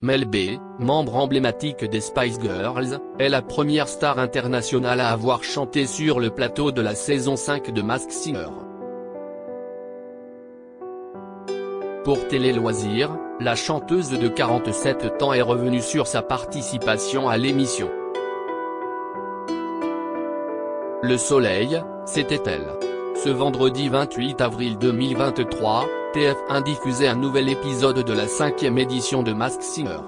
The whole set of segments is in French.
Mel B, membre emblématique des Spice Girls, est la première star internationale à avoir chanté sur le plateau de la saison 5 de Masked Singer. Pour Télé Loisirs, la chanteuse de 47 ans est revenue sur sa participation à l'émission. Le soleil, c'était elle. Ce vendredi 28 avril 2023, TF1 diffusait un nouvel épisode de la 5e édition de Masked Singer.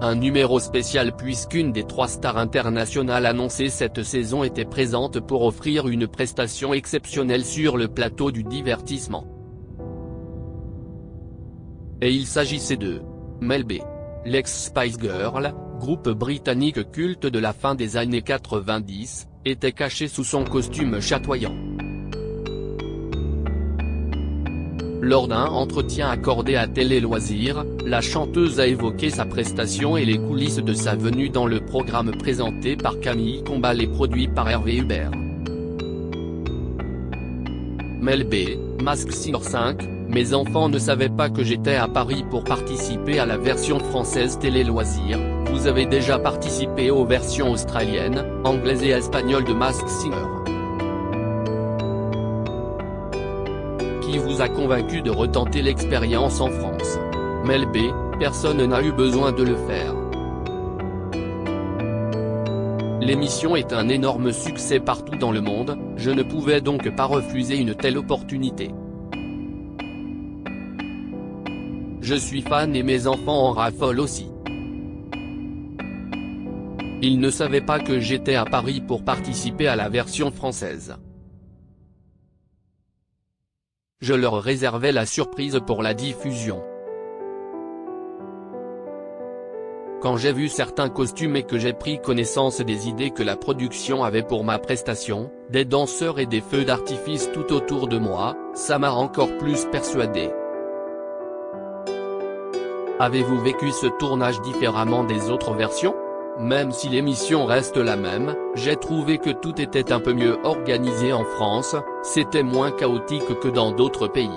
Un numéro spécial puisqu'une des 3 stars internationales annoncées cette saison était présente pour offrir une prestation exceptionnelle sur le plateau du divertissement. Et il s'agissait de Mel B, l'ex-Spice Girl, groupe britannique culte de la fin des années 90, était cachée sous son costume chatoyant. Lors d'un entretien accordé à Télé Loisirs, la chanteuse a évoqué sa prestation et les coulisses de sa venue dans le programme présenté par Camille Combal et produit par Hervé Hubert. Mel B, Masked Singer 5, mes enfants ne savaient pas que j'étais à Paris pour participer à la version française Télé Loisirs, vous avez déjà participé aux versions australiennes, anglaises et espagnoles de Masked Singer. Qui vous a convaincu de retenter l'expérience en France? Mel B, personne n'a eu besoin de le faire. L'émission est un énorme succès partout dans le monde, je ne pouvais donc pas refuser une telle opportunité. Je suis fan et mes enfants en raffolent aussi. Ils ne savaient pas que j'étais à Paris pour participer à la version française. Je leur réservais la surprise pour la diffusion. Quand j'ai vu certains costumes et que j'ai pris connaissance des idées que la production avait pour ma prestation, des danseurs et des feux d'artifice tout autour de moi, ça m'a encore plus persuadé. Avez-vous vécu ce tournage différemment des autres versions? Même si l'émission reste la même, j'ai trouvé que tout était un peu mieux organisé en France, c'était moins chaotique que dans d'autres pays.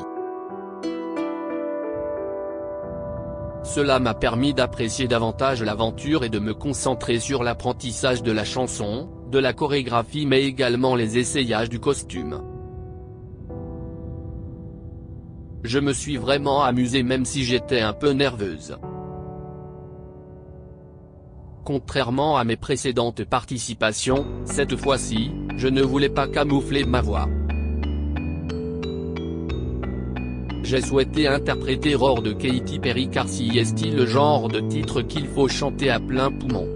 Cela m'a permis d'apprécier davantage l'aventure et de me concentrer sur l'apprentissage de la chanson, de la chorégraphie mais également les essayages du costume. Je me suis vraiment amusée même si j'étais un peu nerveuse. Contrairement à mes précédentes participations, cette fois-ci, je ne voulais pas camoufler ma voix. J'ai souhaité interpréter Roar de Katy Perry car c'est le genre de titre qu'il faut chanter à plein poumon.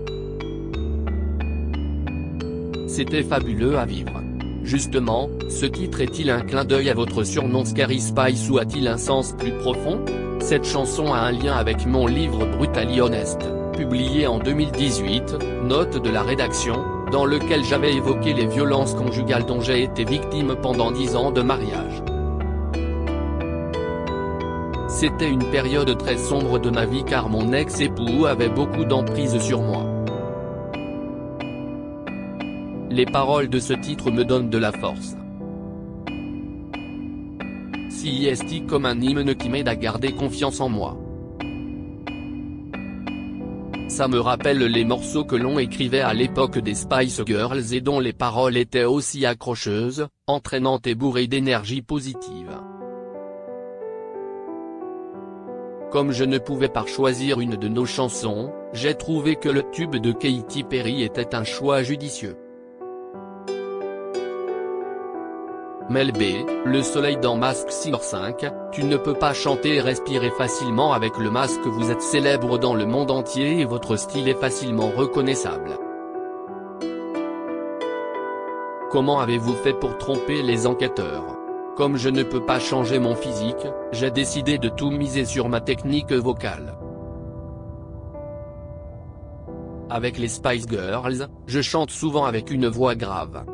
C'était fabuleux à vivre. Justement, ce titre est-il un clin d'œil à votre surnom Scary Spice ou a-t-il un sens plus profond? Cette chanson a un lien avec mon livre Brutally Honest, publié en 2018, note de la rédaction, dans lequel j'avais évoqué les violences conjugales dont j'ai été victime pendant 10 ans de mariage. C'était une période très sombre de ma vie car mon ex-époux avait beaucoup d'emprise sur moi. Les paroles de ce titre me donnent de la force. C'est comme un hymne qui m'aide à garder confiance en moi. Ça me rappelle les morceaux que l'on écrivait à l'époque des Spice Girls et dont les paroles étaient aussi accrocheuses, entraînantes et bourrées d'énergie positive. Comme je ne pouvais pas choisir une de nos chansons, j'ai trouvé que le tube de Katy Perry était un choix judicieux. Mel B, le soleil dans Masked Singer 5, tu ne peux pas chanter et respirer facilement avec le masque, vous êtes célèbre dans le monde entier et votre style est facilement reconnaissable. Comment avez-vous fait pour tromper les enquêteurs? Comme je ne peux pas changer mon physique, j'ai décidé de tout miser sur ma technique vocale. Avec les Spice Girls, je chante souvent avec une voix grave.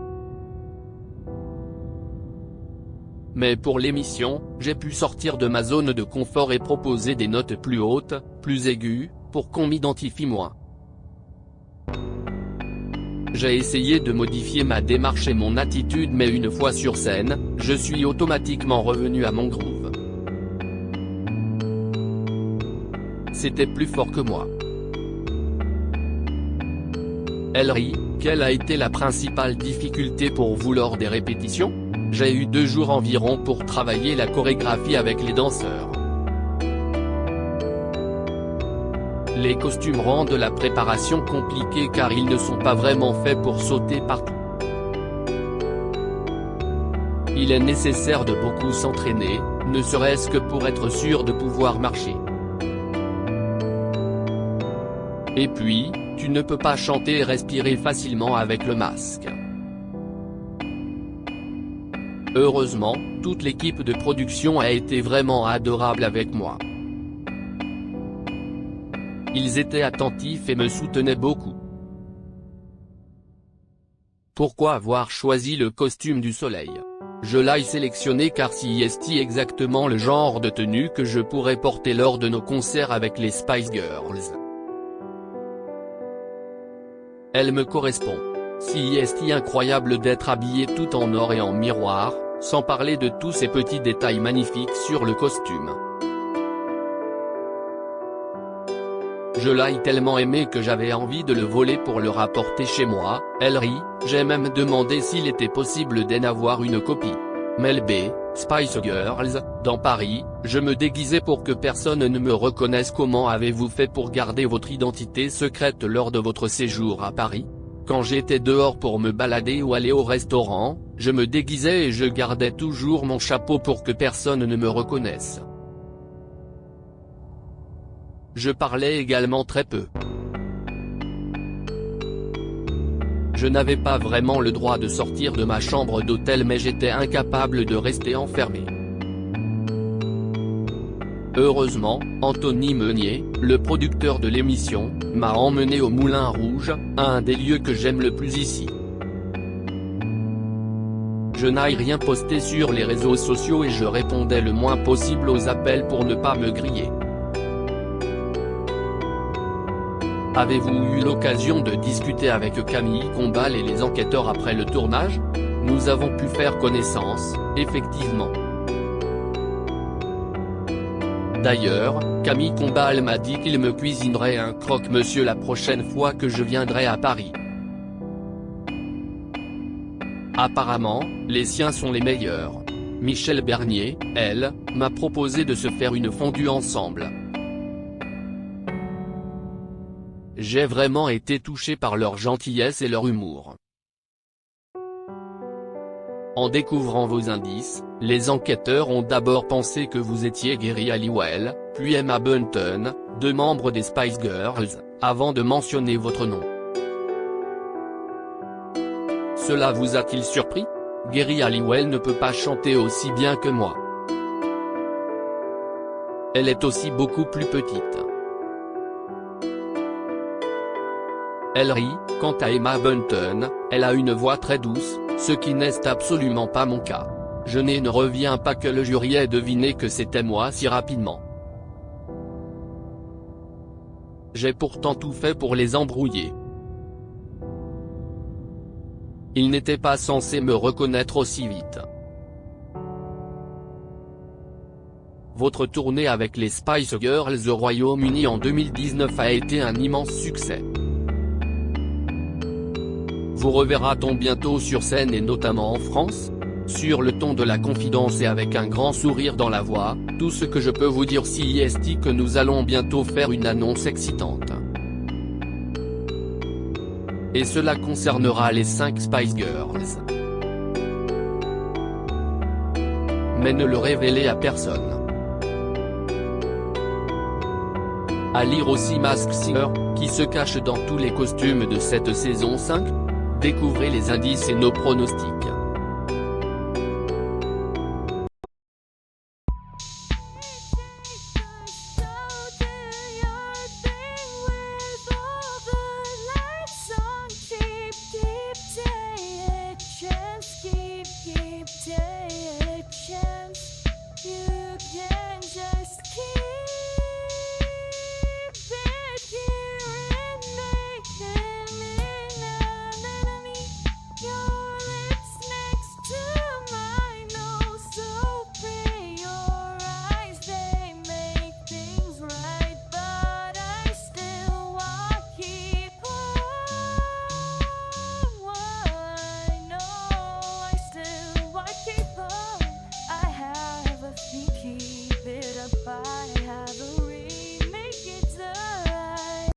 Mais pour l'émission, j'ai pu sortir de ma zone de confort et proposer des notes plus hautes, plus aiguës, pour qu'on m'identifie moins. J'ai essayé de modifier ma démarche et mon attitude mais une fois sur scène, je suis automatiquement revenu à mon groove. c'était plus fort que moi. Elle rit. Quelle a été la principale difficulté pour vous lors des répétitions? J'ai eu 2 jours environ pour travailler la chorégraphie avec les danseurs. Les costumes rendent la préparation compliquée car ils ne sont pas vraiment faits pour sauter partout. Il est nécessaire de beaucoup s'entraîner, ne serait-ce que pour être sûr de pouvoir marcher. Et puis, tu ne peux pas chanter et respirer facilement avec le masque. Heureusement, toute l'équipe de production a été vraiment adorable avec moi. Ils étaient attentifs et me soutenaient beaucoup. Pourquoi avoir choisi le costume du soleil? Je l'ai sélectionné car c'est exactement le genre de tenue que je pourrais porter lors de nos concerts avec les Spice Girls. Elle me correspond. C'est incroyable d'être habillé tout en or et en miroir, sans parler de tous ces petits détails magnifiques sur le costume. Je l'ai tellement aimé que j'avais envie de le voler pour le rapporter chez moi. Elle rit. J'ai même demandé s'il était possible d'en avoir une copie. Mel B, Spice Girls, dans Paris, je me déguisais pour que personne ne me reconnaisse. Comment avez-vous fait pour garder votre identité secrète lors de votre séjour à Paris? Quand j'étais dehors pour me balader ou aller au restaurant, je me déguisais et je gardais toujours mon chapeau pour que personne ne me reconnaisse. Je parlais également très peu. Je n'avais pas vraiment le droit de sortir de ma chambre d'hôtel mais j'étais incapable de rester enfermé. Heureusement, Anthony Meunier, le producteur de l'émission, m'a emmené au Moulin Rouge, un des lieux que j'aime le plus ici. Je n'ai rien posté sur les réseaux sociaux et je répondais le moins possible aux appels pour ne pas me griller. Avez-vous eu l'occasion de discuter avec Camille Combal et les enquêteurs après le tournage? Nous avons pu faire connaissance, effectivement. D'ailleurs, Camille Combal m'a dit qu'il me cuisinerait un croque-monsieur la prochaine fois que je viendrai à Paris. Apparemment, les siens sont les meilleurs. Michel Bernier, elle, m'a proposé de se faire une fondue ensemble. J'ai vraiment été touché par leur gentillesse et leur humour. En découvrant vos indices, les enquêteurs ont d'abord pensé que vous étiez Geri Halliwell, puis Emma Bunton, 2 membres des Spice Girls, avant de mentionner votre nom. Cela vous a-t-il surpris? Geri Halliwell ne peut pas chanter aussi bien que moi. Elle est aussi beaucoup plus petite. Elle rit. Quant à Emma Bunton, elle a une voix très douce, ce qui n'est absolument pas mon cas. Je ne reviens pas que le jury ait deviné que c'était moi si rapidement. J'ai pourtant tout fait pour les embrouiller. Ils n'étaient pas censés me reconnaître aussi vite. Votre tournée avec les Spice Girls au Royaume-Uni en 2019 a été un immense succès. Vous reverra-t-on bientôt sur scène et notamment en France? Sur le ton de la confidence et avec un grand sourire dans la voix, tout ce que je peux vous dire c'est que nous allons bientôt faire une annonce excitante. Et cela concernera les 5 Spice Girls. Mais ne le révélez à personne. À lire aussi Masked Singer, qui se cache dans tous les costumes de cette saison 5. Découvrez les indices et nos pronostics.